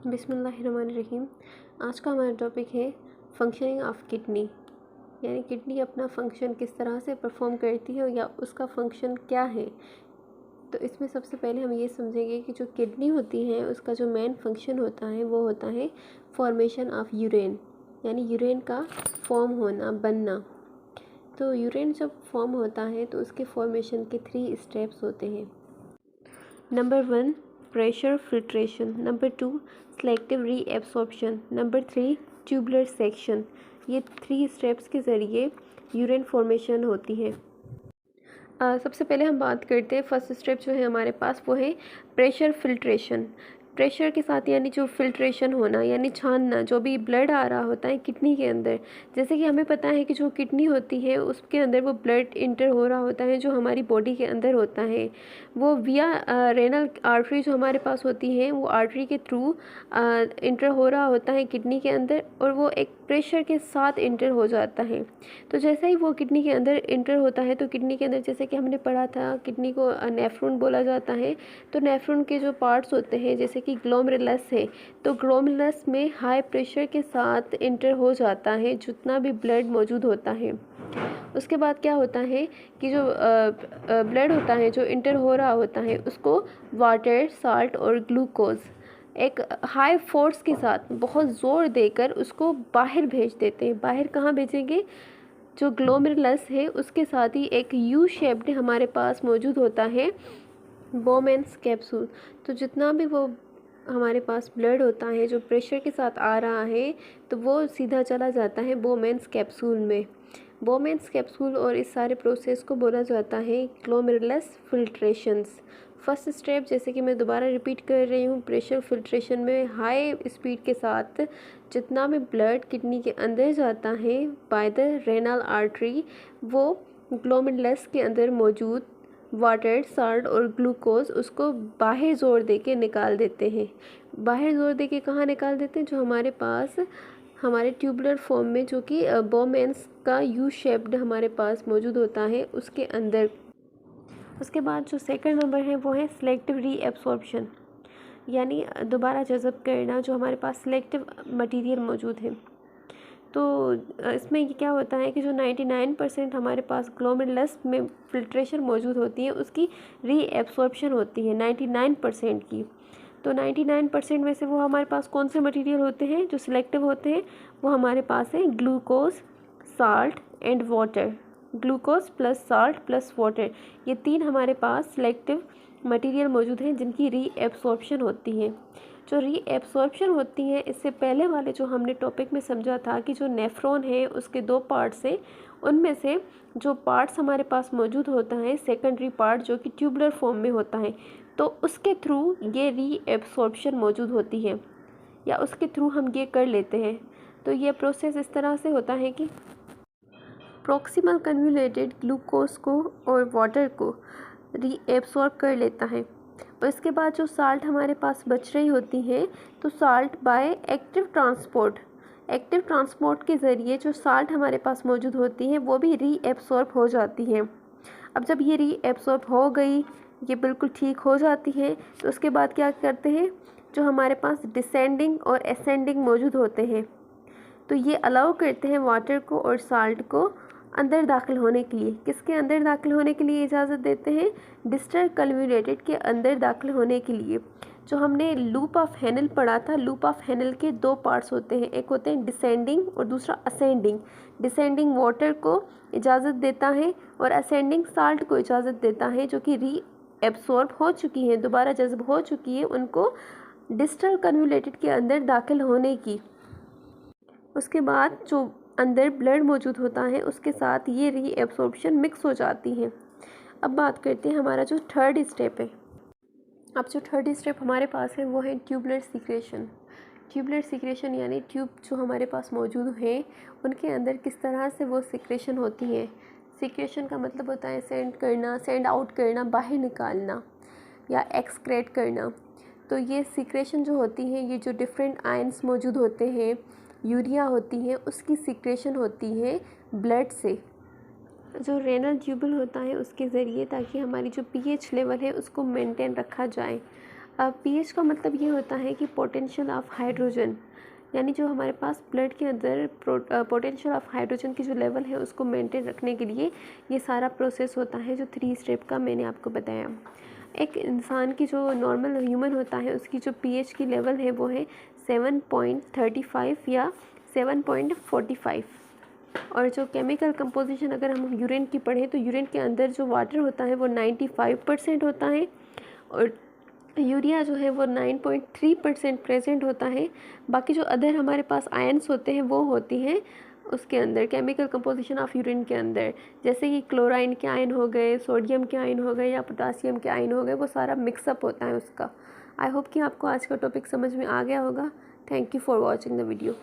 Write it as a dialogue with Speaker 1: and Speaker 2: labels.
Speaker 1: बिस्मिल्लाहिर्रहमानिर्रहीम। आज का हमारा टॉपिक है फंक्शनिंग ऑफ किडनी, यानी किडनी अपना फंक्शन किस तरह से परफॉर्म करती है या उसका फंक्शन क्या है। तो इसमें सबसे पहले हम ये समझेंगे कि जो किडनी होती है उसका जो मेन फंक्शन होता है वो होता है फॉर्मेशन ऑफ यूरेन, यानी यूरेन का फॉर्म होना, बनना। तो यूरेन जब फॉर्म होता है तो उसके फॉर्मेशन के 3 स्टेप्स होते हैं। Number 1 pressure filtration, number 2 selective reabsorption, number 3 tubular section. ये 3 स्टेप्स के ज़रिए यूरिन फॉर्मेशन होती है। सबसे पहले हम बात करते हैं फर्स्ट स्टेप जो है हमारे पास वो है प्रेशर फिल्ट्रेशन। प्रेशर के साथ यानी जो फिल्ट्रेशन होना, यानी छानना, जो भी ब्लड आ रहा होता है किडनी के अंदर। जैसे कि हमें पता है कि जो किडनी होती है उसके अंदर वो ब्लड इंटर हो रहा होता है जो हमारी बॉडी के अंदर होता है, वो विया रेनल आर्टरी जो हमारे पास होती है वो आर्टरी के थ्रू इंटर हो रहा होता है किडनी के अंदर, और वो एक प्रेशर के साथ इंटर हो जाता है। तो जैसे ही वो किडनी के अंदर इंटर होता है तो किडनी के अंदर, जैसे कि हमने पढ़ा था, किडनी को नेफ्रॉन बोला जाता है। तो नेफ्रॉन के जो पार्ट्स होते हैं जैसे कि ग्लोमेरुलस है, तो ग्लोमेरुलस में हाई प्रेशर के साथ इंटर हो जाता है जितना भी ब्लड मौजूद होता है। उसके बाद क्या होता है कि जो ब्लड होता है जो इंटर हो रहा होता है उसको वाटर, साल्ट और ग्लूकोज एक हाई फोर्स के साथ बहुत ज़ोर देकर उसको बाहर भेज देते हैं। बाहर कहाँ भेजेंगे? जो ग्लोमेरुलस है उसके साथ ही एक यू शेप्ड हमारे पास मौजूद होता है बोमेन्स कैप्सूल। तो जितना भी वो हमारे पास ब्लड होता है जो प्रेशर के साथ आ रहा है तो वो सीधा चला जाता है बोमेन्स कैप्सूल में। बोमेन्स कैप्सूल और इस सारे प्रोसेस को बोला जाता है ग्लोमेरुलस फिल्ट्रेशंस। फर्स्ट स्टेप, जैसे कि मैं दोबारा रिपीट कर रही हूँ, प्रेशर फिल्ट्रेशन में हाई स्पीड के साथ जितना भी ब्लड किडनी के अंदर जाता है बाय द रेनल आर्टरी, वो ग्लोमेरुलस के अंदर मौजूद वाटर, साल्ट और ग्लूकोज उसको बाहर ज़ोर दे के निकाल देते हैं। बाहर ज़ोर दे के कहाँ निकाल देते हैं? जो हमारे पास हमारे ट्यूबुलर फॉर्म में, जो कि बोमेन्स का यू शेप्ड हमारे पास मौजूद होता है उसके अंदर। उसके बाद जो सेकंड नंबर है वो है सिलेक्टिव रीएब्सॉर्प्शन, यानी दोबारा जज़ब करना। जो हमारे पास सिलेक्टिव मटेरियल मौजूद है तो इसमें ये क्या होता है कि जो 99% हमारे पास ग्लोमेरुलस में फिल्ट्रेशन मौजूद होती है उसकी रीएब्सॉर्प्शन होती है 99% की। तो 99% में से वो हमारे पास कौन से मटेरियल होते हैं जो सिलेक्टिव होते हैं? वो हमारे पास है glucose, salt and water. Glucose plus salt plus water, ये 3 हमारे पास सिलेक्टिव मटेरियल मौजूद हैं जिनकी रीएब्सॉर्प्शन होती है। जो रीएब्सॉर्प्शन होती है, इससे पहले वाले जो हमने टॉपिक में समझा था कि जो नेफ्रॉन है उसके 2 पार्ट्स हैं, उनमें से जो पार्ट्स हमारे पास मौजूद होता है सेकेंडरी पार्ट जो कि ट्यूबुलर फॉर्म में होता है, तो उसके थ्रू ये रीएब्सॉर्प्शन मौजूद होती है या उसके थ्रू हम ये कर लेते हैं। तो ये प्रोसेस इस तरह से होता है कि प्रॉक्सिमल कन्वोल्यूटेड ग्लूकोज को और वाटर को रीएब्सॉर्ब कर लेता है, और इसके बाद जो साल्ट हमारे पास बच रही होती है तो साल्ट बाय एक्टिव ट्रांसपोर्ट के ज़रिए जो साल्ट हमारे पास मौजूद होती है वो भी रीएब्सॉर्ब हो जाती है। अब जब ये रीएब्सॉर्ब हो गई, ये बिल्कुल ठीक हो जाती है, तो उसके बाद क्या करते हैं? जो हमारे पास डिसेंडिंग और असेंडिंग मौजूद होते हैं तो ये अलाउ करते हैं वाटर को और साल्ट को अंदर दाखिल होने के लिए। किसके अंदर दाखिल होने के लिए इजाज़त देते हैं? डिस्टल कन्वोल्यूटेड के अंदर दाखिल होने के लिए। जो हमने लूप ऑफ हेनल पढ़ा था, लूप ऑफ हेनल के 2 पार्ट्स होते हैं, एक होते हैं डिसेंडिंग और दूसरा असेंडिंग। डिसेंडिंग वाटर को इजाज़त देता है और असेंडिंग साल्ट को इजाज़त देता है जो कि रीएब्सॉर्ब हो चुकी है, दोबारा जज़ब हो चुकी है, उनको डिस्टल कन्वोल्यूटेड के अंदर दाखिल होने की। उसके बाद जो अंदर ब्लड मौजूद होता है उसके साथ ये रीएब्सॉर्प्शन मिक्स हो जाती है। अब बात करते हैं हमारा जो थर्ड स्टेप है। अब जो थर्ड स्टेप हमारे पास है वो है ट्यूबुलर सीक्रेशन। ट्यूबुलर सीक्रेशन यानी ट्यूब जो हमारे पास मौजूद है उनके अंदर किस तरह से वो सीक्रेशन होती है। सीक्रेशन का मतलब होता है सेंड करना, सेंड आउट करना, बाहर निकालना या एक्सक्रेट करना। तो ये सीक्रेशन जो होती है, ये जो डिफरेंट आयंस मौजूद होते हैं, यूरिया होती है, उसकी सीक्रेशन होती है ब्लड से, जो रेनल ट्यूबल होता है उसके ज़रिए, ताकि हमारी जो पीएच लेवल है उसको मेंटेन रखा जाए। अब पीएच का मतलब ये होता है कि पोटेंशियल ऑफ हाइड्रोजन, यानी जो हमारे पास ब्लड के अंदर पोटेंशियल ऑफ हाइड्रोजन की जो लेवल है उसको मेंटेन रखने के लिए ये सारा प्रोसेस होता है जो 3 स्टेप का मैंने आपको बताया। एक इंसान की जो नॉर्मल ह्यूमन होता है उसकी जो पीएच की लेवल है वो है 7.35 या 7.45। और जो केमिकल कंपोजिशन अगर हम यूरिन की पढ़ें तो यूरिन के अंदर जो वाटर होता है वो 95% होता है और यूरिया जो है वो 9.3% प्रेजेंट होता है। बाकी जो अदर हमारे पास आयंस होते हैं वो होती हैं उसके अंदर केमिकल कंपोजिशन ऑफ यूरिन के अंदर, जैसे कि क्लोराइन के आयन हो गए, सोडियम के आयन हो गए या पोटासियम के आयन हो गए, वो सारा मिक्सअप होता है उसका। आई होप कि आपको आज का टॉपिक समझ में आ गया होगा। Thank you for watching the video.